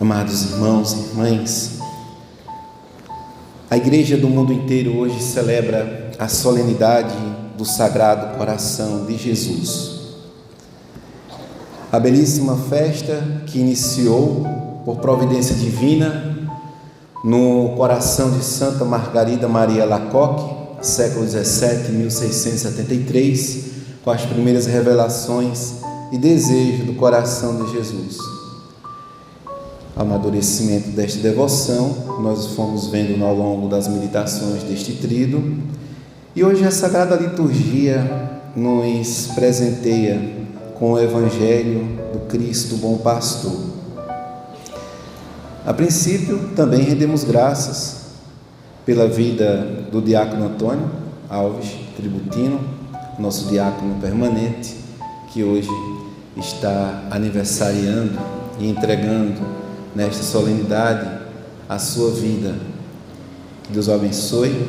Amados irmãos e irmãs, a igreja do mundo inteiro hoje celebra a solenidade do Sagrado Coração de Jesus. A belíssima festa que iniciou por providência divina no coração de Santa Margarida Maria Alacoque, século XVII, 1673, com as primeiras revelações e desejo do coração de Jesus. Amadurecimento desta devoção, nós fomos vendo ao longo das meditações deste tríduo, e hoje a Sagrada Liturgia nos presenteia com o Evangelho do Cristo Bom Pastor. A princípio, também rendemos graças pela vida do diácono Antônio Alves Tributino, nosso diácono permanente, que hoje está aniversariando e entregando nesta solenidade a sua vida. Que Deus o abençoe.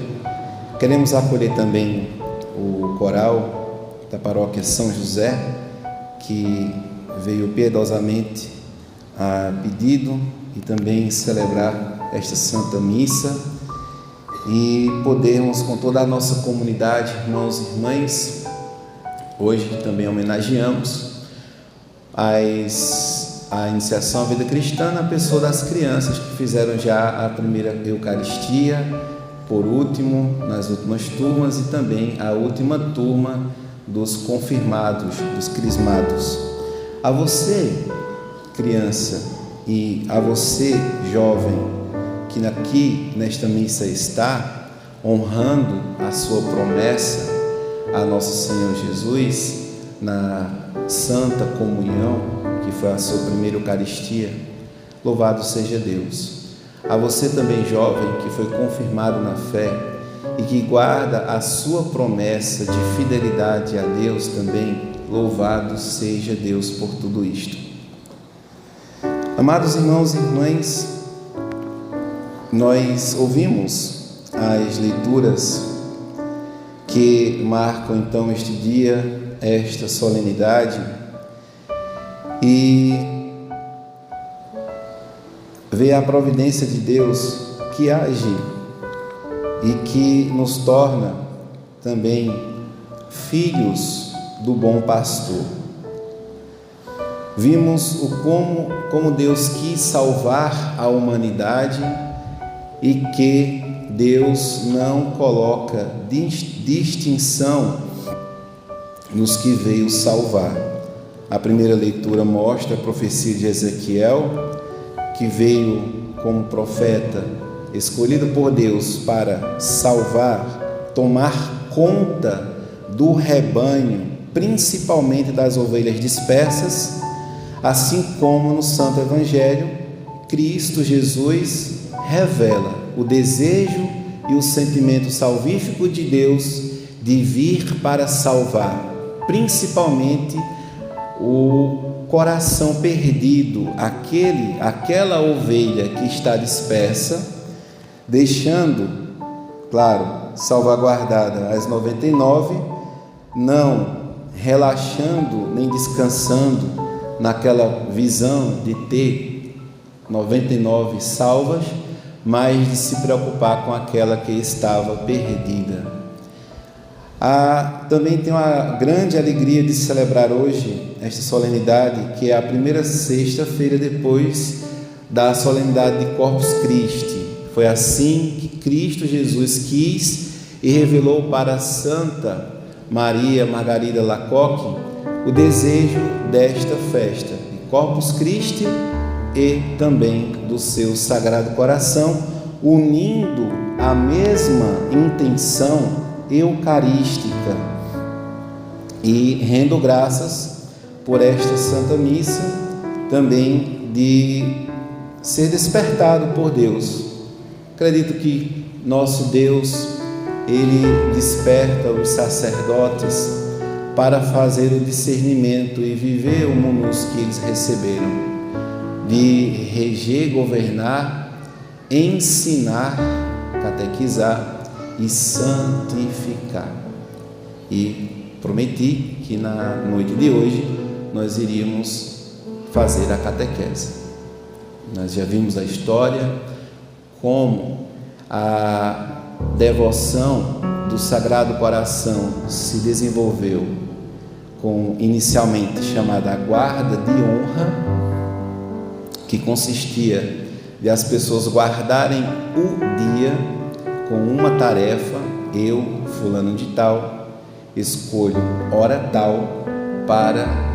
Queremos acolher também o coral da paróquia São José, que veio piedosamente a pedido e também celebrar esta Santa Missa e podermos, com toda a nossa comunidade, irmãos e irmãs, hoje também homenageamos a iniciação à vida cristã na pessoa das crianças que fizeram já a primeira Eucaristia, por último, nas últimas turmas, e também a última turma dos confirmados, dos crismados. A você, criança, e a você, jovem, que aqui nesta missa está, honrando a sua promessa a nosso Senhor Jesus, na Santa Comunhão, que foi a sua primeira Eucaristia, louvado seja Deus. A você também, jovem, que foi confirmado na fé e que guarda a sua promessa de fidelidade a Deus também, louvado seja Deus por tudo isto. Amados irmãos e irmãs, nós ouvimos as leituras que marcam então este dia, esta solenidade, e vê a providência de Deus que age e que nos torna também filhos do bom pastor. Vimos como Deus quis salvar a humanidade e que Deus não coloca distinção nos que veio salvar. A primeira leitura mostra a profecia de Ezequiel, que veio como profeta escolhido por Deus para salvar, tomar conta do rebanho, principalmente das ovelhas dispersas, assim como no Santo Evangelho, Cristo Jesus revela o desejo e o sentimento salvífico de Deus de vir para salvar, principalmente o coração perdido, aquela ovelha que está dispersa, deixando, claro, salvaguardada as 99, não relaxando nem descansando naquela visão de ter 99 salvas, mas de se preocupar com aquela que estava perdida. Também tenho a grande alegria de celebrar hoje esta solenidade, que é a primeira sexta-feira depois da solenidade de Corpus Christi. Foi assim que Cristo Jesus quis e revelou para Santa Maria Margarida Alacoque o desejo desta festa, de Corpus Christi e também do seu Sagrado Coração, unindo a mesma intenção eucarística, e rendo graças por esta Santa Missa, também de ser despertado por Deus. Acredito que nosso Deus, Ele desperta os sacerdotes para fazer o discernimento e viver o munus que eles receberam, de reger, governar, ensinar, catequizar e santificar. E prometi que na noite de hoje nós iríamos fazer a catequese. Nós já vimos a história, como a devoção do Sagrado Coração se desenvolveu com inicialmente chamada guarda de honra, que consistia de as pessoas guardarem o dia com uma tarefa. Eu, fulano de tal, escolho hora tal para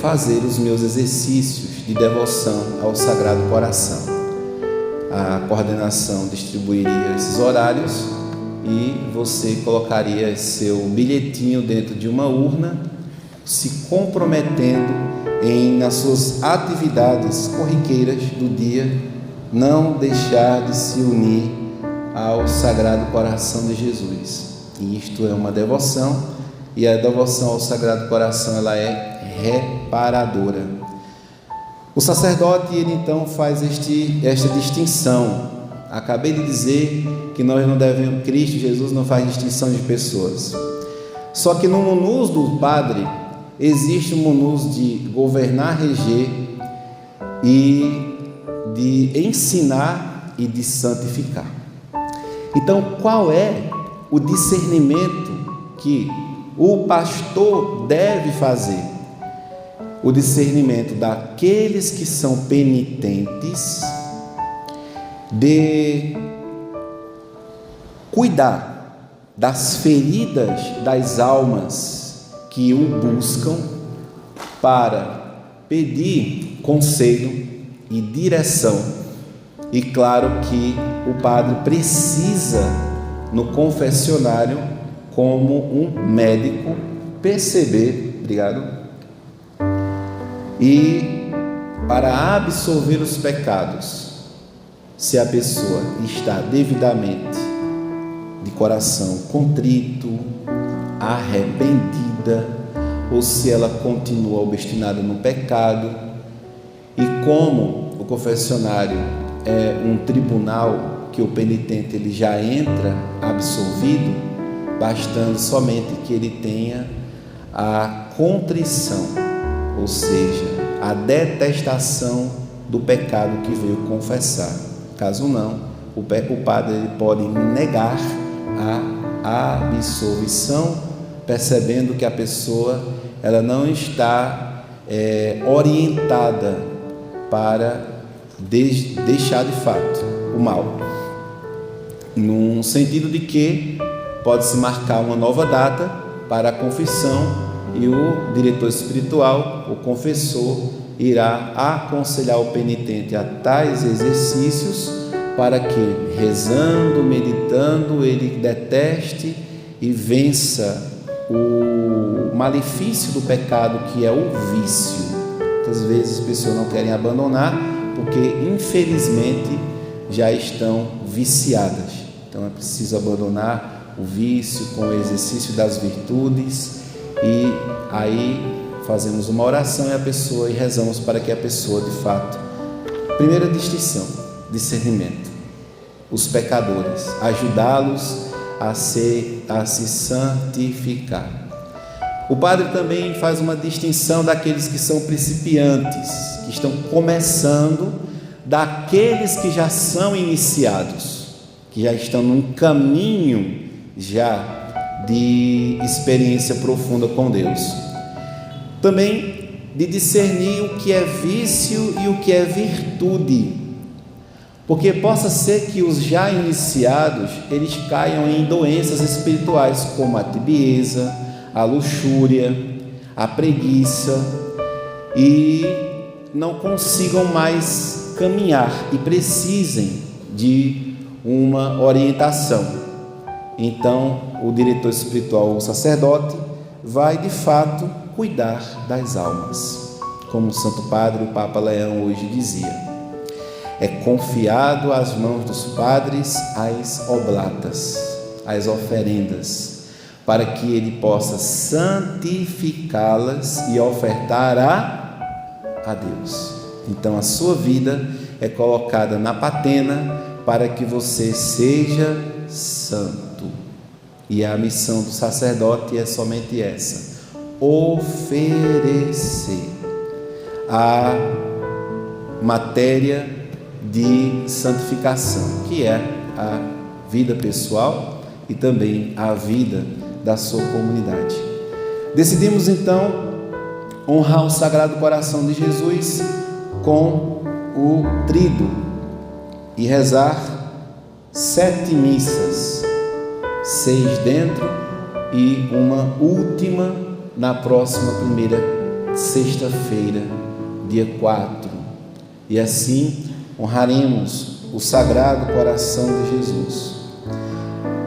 fazer os meus exercícios de devoção ao Sagrado Coração. A coordenação distribuiria esses horários e você colocaria seu bilhetinho dentro de uma urna, se comprometendo nas suas atividades corriqueiras do dia, não deixar de se unir ao Sagrado Coração de Jesus. E isto é uma devoção, e a devoção ao Sagrado Coração ela é reparadora. O sacerdote, ele então faz esta distinção. Acabei de dizer que nós não devemos, Cristo Jesus não faz distinção de pessoas. Só que no munus do padre existe o munus de governar, reger e de ensinar e de santificar. Então, qual é o discernimento que o pastor deve fazer? O discernimento daqueles que são penitentes, de cuidar das feridas das almas que o buscam, para pedir conselho e direção. E claro que o padre precisa, no confessionário, como um médico, perceber, e para absolver os pecados, se a pessoa está devidamente de coração contrito, arrependida, ou se ela continua obstinada no pecado. E como o confessionário é um tribunal que o penitente ele já entra absolvido, bastando somente que ele tenha a contrição, ou seja, a detestação do pecado que veio confessar. Caso não, o padre ele pode negar a absolvição, percebendo que a pessoa ela não está orientada para deixar de fato o mal, num sentido de que pode-se marcar uma nova data para a confissão, e o diretor espiritual, o confessor, irá aconselhar o penitente a tais exercícios, para que, rezando, meditando, ele deteste e vença o malefício do pecado, que é o vício. Muitas vezes as pessoas não querem abandonar porque infelizmente já estão viciadas. Então é preciso abandonar o vício com o exercício das virtudes, e aí fazemos uma oração e rezamos para que a pessoa de fato, primeira distinção, discernimento, os pecadores, ajudá-los a se santificar. O padre também faz uma distinção daqueles que são principiantes, que estão começando, daqueles que já são iniciados, que já estão num caminho já de experiência profunda com Deus. Também de discernir o que é vício e o que é virtude, porque possa ser que os já iniciados eles caiam em doenças espirituais, como a tibieza, a luxúria, a preguiça, e não consigam mais caminhar e precisem de uma orientação. Então, o diretor espiritual, o sacerdote, vai de fato cuidar das almas. Como o Santo Padre, o Papa Leão, hoje dizia: é confiado às mãos dos padres as oblatas, as oferendas, para que ele possa santificá-las e ofertar a Deus. Então, a sua vida é colocada na patena para que você seja santo. E a missão do sacerdote é somente essa: oferecer matéria de santificação, que é a vida pessoal e também a vida da sua comunidade. Decidimos então honrar o Sagrado Coração de Jesus com o tríduo e rezar 7 missas, 6 dentro e uma última na próxima primeira sexta-feira, dia 4. E assim honraremos o Sagrado Coração de Jesus.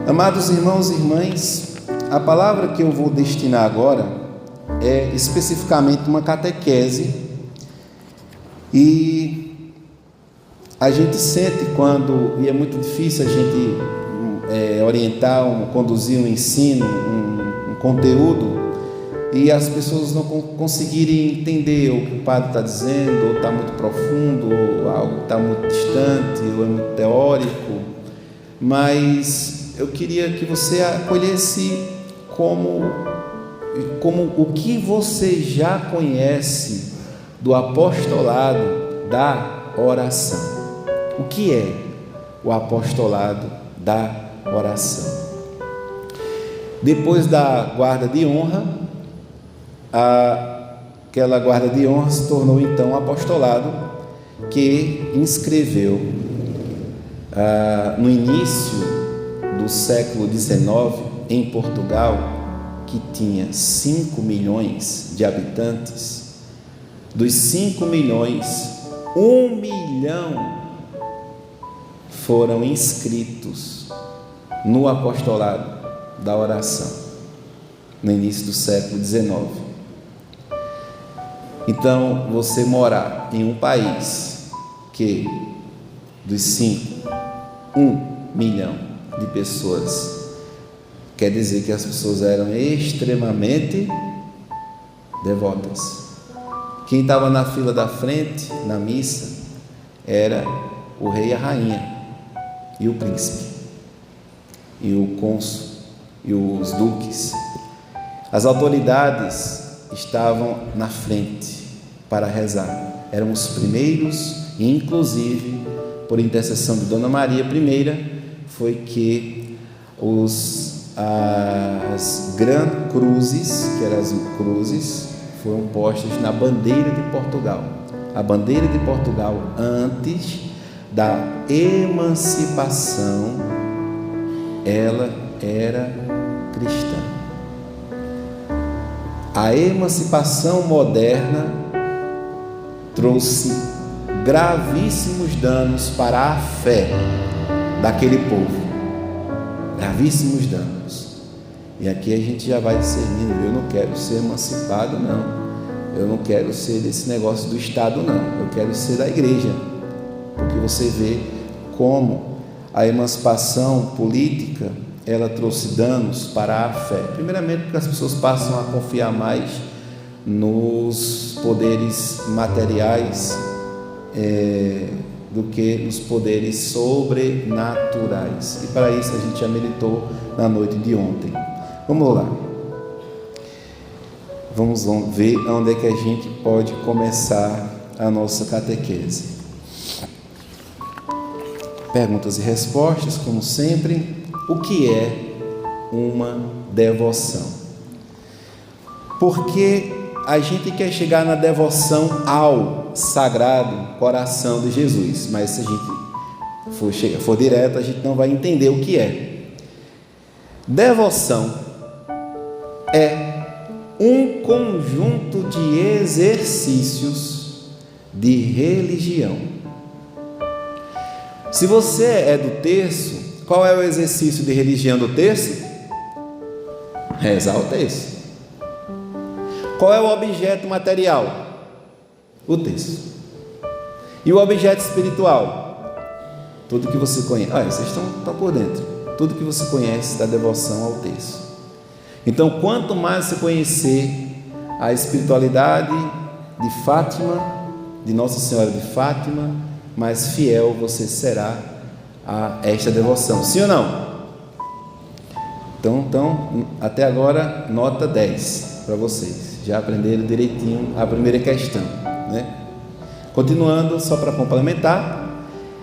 Amados irmãos e irmãs, a palavra que eu vou destinar agora é especificamente uma catequese, e a gente sente e é muito difícil a gente orientar, conduzir um ensino, um conteúdo, e as pessoas não conseguirem entender o que o padre está dizendo, ou está muito profundo, ou algo está muito distante, ou é muito teórico. Mas eu queria que você acolhesse como o que você já conhece do apostolado da oração. O que é o apostolado da oração? Depois da guarda de honra, aquela guarda de honra se tornou então um apostolado que inscreveu no início do século XIX em Portugal, que tinha 5 milhões de habitantes. Dos 5 milhões, 1 milhão foram inscritos no apostolado da oração no início do século XIX. Então, você morar em um país que dos 5, 1 milhão de pessoas, quer dizer que as pessoas eram extremamente devotas. Quem estava na fila da frente, na missa, era o rei e a rainha, e o príncipe, e o cônsul, e os duques. As autoridades estavam na frente para rezar, eram os primeiros, e inclusive, por intercessão de Dona Maria I, foi que as grandes cruzes, que eram as cruzes, foram postas na bandeira de Portugal. A bandeira de Portugal, antes da emancipação, ela era cristã. A emancipação moderna trouxe gravíssimos danos para a fé daquele povo, gravíssimos danos. E aqui a gente já vai discernindo: eu não quero ser emancipado, não, eu não quero ser desse negócio do Estado, não, eu quero ser da igreja. Porque você vê como a emancipação política, ela trouxe danos para a fé. Primeiramente porque as pessoas passam a confiar mais nos poderes materiais do que nos poderes sobrenaturais. E para isso a gente já meditou na noite de ontem. Vamos lá. Vamos ver onde é que a gente pode começar a nossa catequese. Perguntas e respostas, como sempre. O que é uma devoção? Porque a gente quer chegar na devoção ao Sagrado Coração de Jesus, mas se a gente for direto, a gente não vai entender o que é. Devoção é um conjunto de exercícios de religião. Se você é do terço, qual é o exercício de religião do terço? Rezar o terço. Qual é o objeto material? O terço. E o objeto espiritual? Tudo que você conhece. Vocês estão por dentro. Tudo que você conhece da devoção ao terço. Então, quanto mais você conhecer a espiritualidade de Fátima, de Nossa Senhora de Fátima, mais fiel você será a esta devoção. Sim ou não? Então, até agora, nota 10 para vocês. Já aprenderam direitinho a primeira questão, né? Continuando, só para complementar,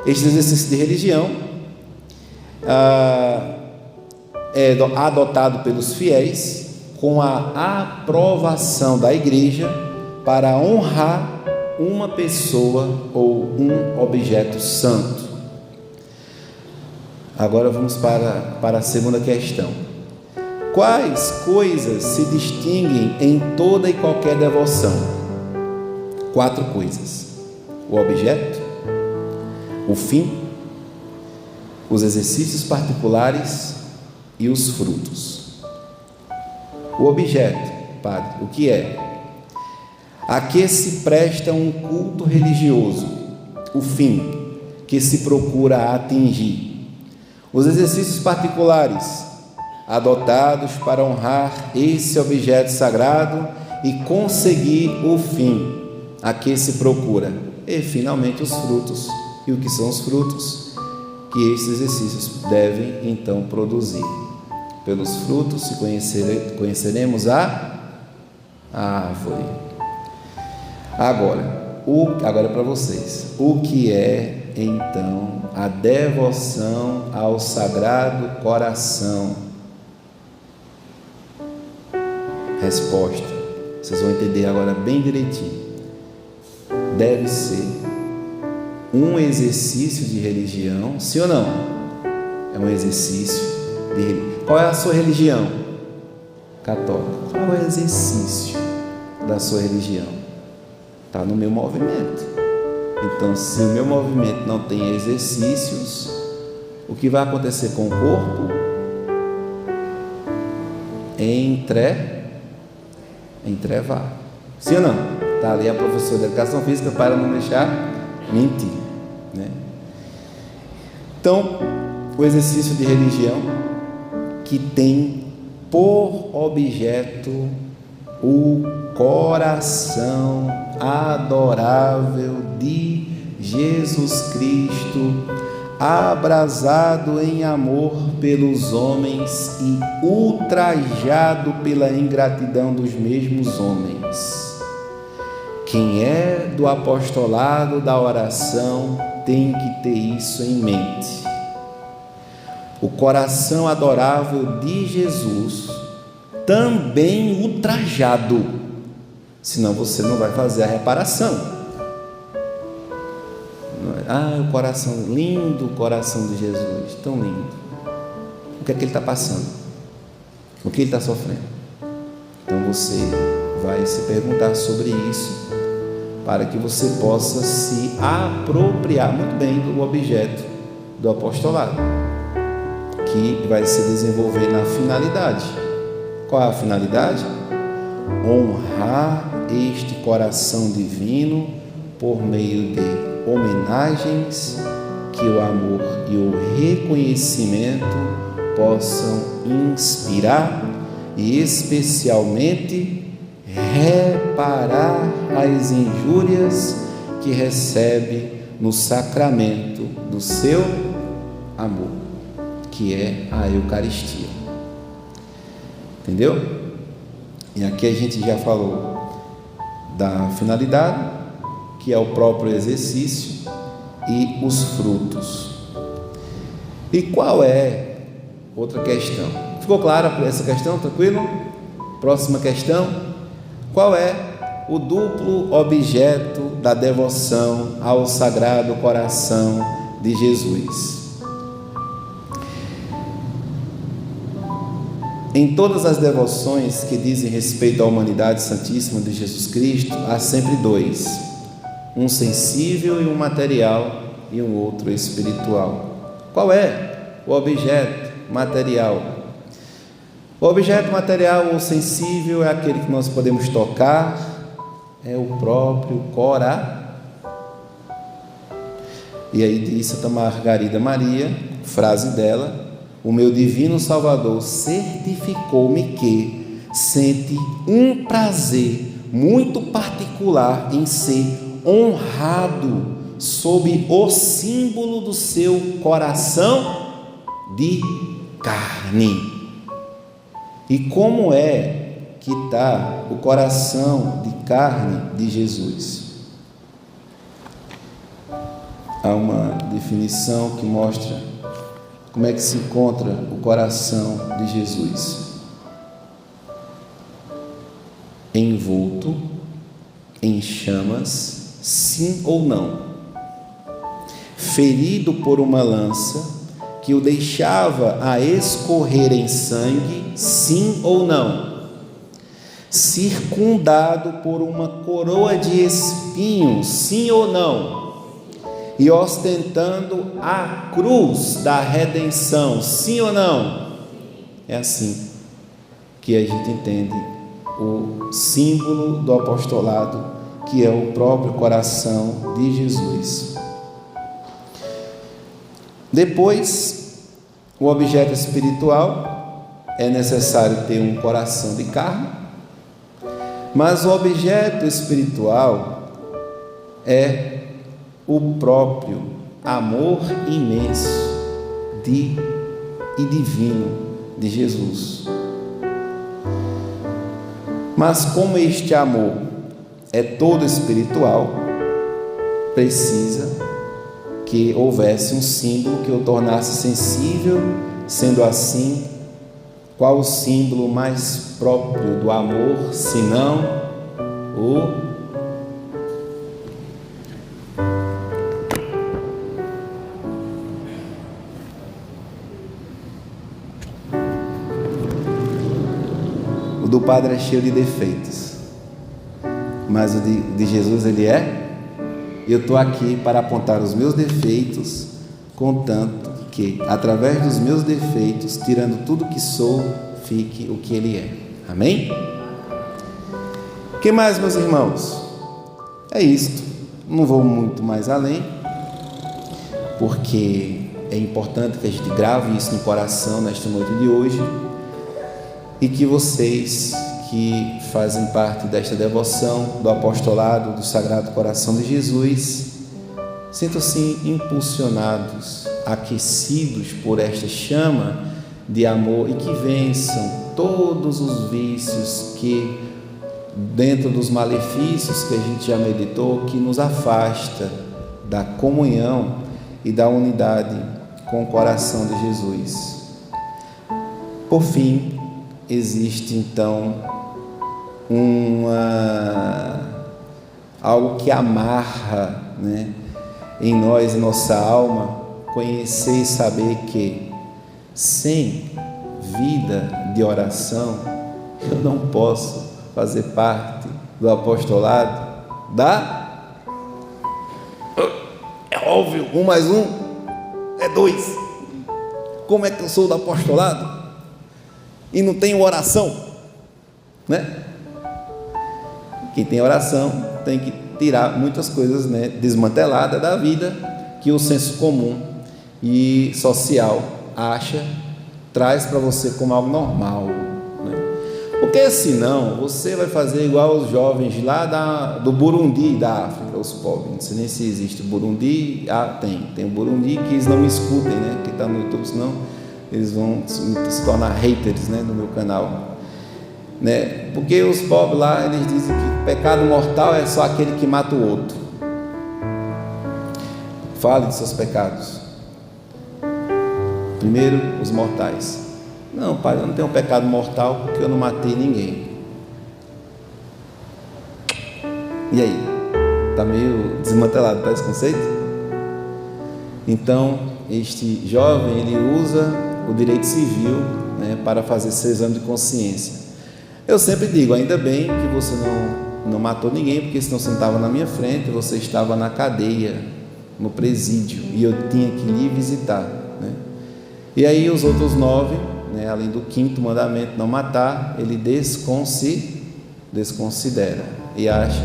este exercício de religião é adotado pelos fiéis com a aprovação da igreja para honrar uma pessoa ou um objeto santo. Agora vamos para a segunda questão. Quais coisas se distinguem em toda e qualquer devoção? 4 coisas: o objeto, o fim, os exercícios particulares e os frutos. O objeto, Padre, o que é? A que se presta um culto religioso. O fim, que se procura atingir. Os exercícios particulares, adotados para honrar esse objeto sagrado e conseguir o fim, a que se procura. E, finalmente, os frutos. E o que são os frutos? Que esses exercícios devem, então, produzir. Pelos frutos conheceremos a árvore. Agora é para vocês. O que é, então, a devoção ao Sagrado Coração? Resposta. Vocês vão entender agora bem direitinho. Deve ser um exercício de religião, sim ou não? É um exercício de religião. Qual é a sua religião? Católica. Qual é o exercício da sua religião? Está no meu movimento. Então, se o meu movimento não tem exercícios, o que vai acontecer com o corpo? Entrevar. Sim ou não? Está ali a professora de educação física para não deixar mentir, né? Então, o exercício de religião que tem por objeto o coração adorável de Jesus Cristo, abrasado em amor pelos homens e ultrajado pela ingratidão dos mesmos homens. Quem é do apostolado da oração tem que ter isso em mente. O coração adorável de Jesus, também ultrajado, senão você não vai fazer a reparação. O coração lindo, o coração de Jesus, tão lindo. O que é que ele está passando? O que ele está sofrendo? Então você vai se perguntar sobre isso, para que você possa se apropriar muito bem do objeto do apostolado, que vai se desenvolver na finalidade. Qual é a finalidade? Honrar este coração divino por meio de homenagens que o amor e o reconhecimento possam inspirar e especialmente reparar as injúrias que recebe no sacramento do seu amor, que é a Eucaristia. Entendeu? E aqui a gente já falou da finalidade, que é o próprio exercício, e os frutos. E qual é outra questão? Ficou clara essa questão? Tranquilo? Próxima questão. Qual é o duplo objeto da devoção ao Sagrado Coração de Jesus? Em todas as devoções que dizem respeito à humanidade santíssima de Jesus Cristo, há sempre 2, um sensível e um material, e um outro espiritual. Qual é o objeto material? O objeto material ou sensível é aquele que nós podemos tocar, é o próprio coração. E aí diz Santa Margarida Maria, frase dela: o meu divino Salvador certificou-me que sente um prazer muito particular em ser honrado sob o símbolo do seu coração de carne. E como é que está o coração de carne de Jesus? há uma definição que mostra como é que se encontra o coração de Jesus: envolto em chamas, sim ou não, ferido por uma lança que o deixava a escorrer em sangue, sim ou não, circundado por uma coroa de espinhos, sim ou não, e ostentando a cruz da redenção, sim ou não? É assim que a gente entende o símbolo do apostolado, que é o próprio coração de Jesus. Depois, o objeto espiritual, é necessário ter um coração de carne, mas o objeto espiritual é o próprio amor imenso e divino de Jesus. Mas como este amor é todo espiritual, precisa que houvesse um símbolo que o tornasse sensível. Sendo assim, qual o símbolo mais próprio do amor, senão o do Padre é cheio de defeitos, mas o de Jesus, ele é. Eu estou aqui para apontar os meus defeitos, contanto que, através dos meus defeitos, tirando tudo que sou, fique o que Ele é. Amém? O que mais, meus irmãos? É isto. Não vou muito mais além, porque é importante que a gente grave isso no coração nesta noite de hoje, e que vocês que fazem parte desta devoção do apostolado do Sagrado Coração de Jesus sintam-se impulsionados, aquecidos por esta chama de amor, e que vençam todos os vícios que, dentro dos malefícios que a gente já meditou, que nos afasta da comunhão e da unidade com o coração de Jesus. Por fim, existe então algo que amarra, em nós, em nossa alma, conhecer e saber que sem vida de oração eu não posso fazer parte do apostolado é óbvio, 1 mais 1 é 2. Como é que eu sou do apostolado e não tenho oração, Quem tem oração tem que tirar muitas coisas, desmanteladas da vida, que o senso comum e social traz para você como algo normal, porque senão você vai fazer igual os jovens lá do Burundi, da África, os pobres. Não sei nem se existe Burundi. Tem o Burundi, que eles não me escutem, que está no YouTube, senão eles vão se tornar haters, no meu canal, porque os pobres lá, eles dizem que pecado mortal é só aquele que mata o outro. Fale de seus pecados. Primeiro, os mortais. Não, pai, eu não tenho pecado mortal porque eu não matei ninguém. E aí? Está meio desmantelado, tá esse conceito? Então, este jovem, ele usa o direito civil, para fazer seu exame de consciência. Eu sempre digo, ainda bem que você não matou ninguém, porque senão você não estava na minha frente, você estava na cadeia, no presídio, e eu tinha que lhe visitar, E aí os outros 9, além do 5º mandamento, não matar, ele desconsidera e acha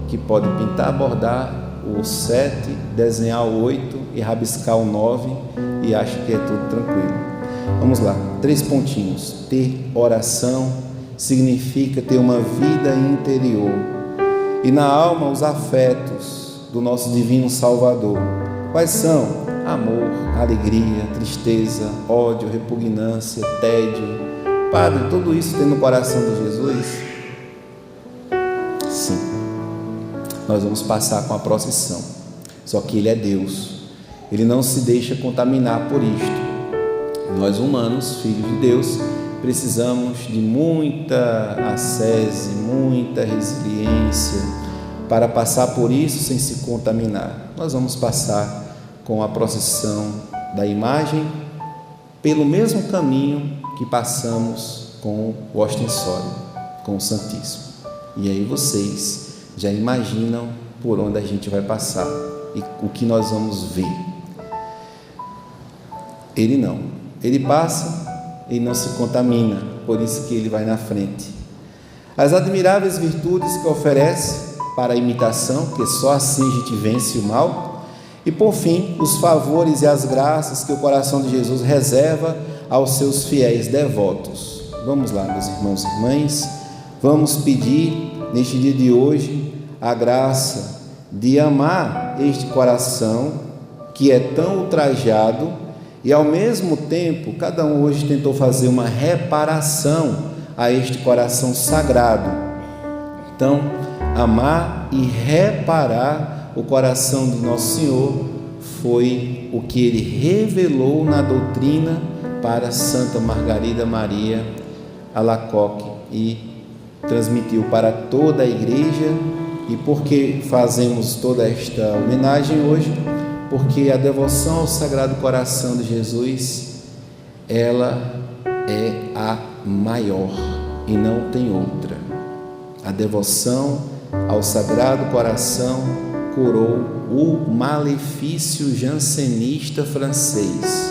que pode pintar, bordar o 7, desenhar o 8 e rabiscar o 9, e acha que é tudo tranquilo. Vamos lá, 3 pontinhos. Ter oração significa ter uma vida interior, e na alma os afetos do nosso divino Salvador. Quais são? Amor, alegria, tristeza, ódio, repugnância, tédio. Padre, tudo isso tem no coração de Jesus? Sim. Nós vamos passar com a procissão, só que Ele é Deus, Ele não se deixa contaminar por isto. Nós humanos, filhos de Deus, precisamos de muita ascese, muita resiliência para passar por isso sem se contaminar. Nós vamos passar com a procissão da imagem pelo mesmo caminho que passamos com o ostensório, com o Santíssimo. E aí vocês já imaginam por onde a gente vai passar e o que nós vamos ver. Ele não, ele passa e não se contamina, por isso que ele vai na frente. As admiráveis virtudes que oferece para a imitação, que só assim a gente vence o mal. E por fim, os favores e as graças que o coração de Jesus reserva aos seus fiéis devotos. Vamos lá, meus irmãos e irmãs, vamos pedir neste dia de hoje a graça de amar este coração que é tão ultrajado e ao mesmo tempo cada um hoje tentou fazer uma reparação a este coração sagrado. Então, amar e reparar o coração do nosso Senhor foi o que ele revelou na doutrina para Santa Margarida Maria Alacoque e transmitiu para toda a igreja. E por que fazemos toda esta homenagem hoje? Porque a devoção ao Sagrado Coração de Jesus, ela é a maior e não tem outra. A devoção ao Sagrado Coração curou o malefício jansenista francês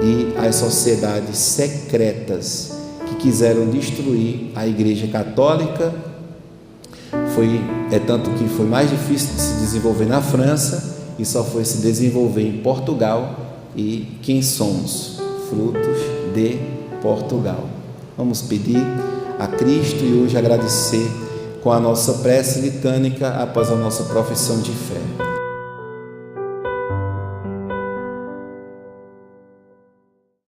e as sociedades secretas que quiseram destruir a Igreja Católica. Tanto que foi mais difícil de se desenvolver na França e só foi se desenvolver em Portugal. E quem somos? Frutos de Portugal. Vamos pedir a Cristo e hoje agradecer com a nossa prece litânica após a nossa profissão de fé.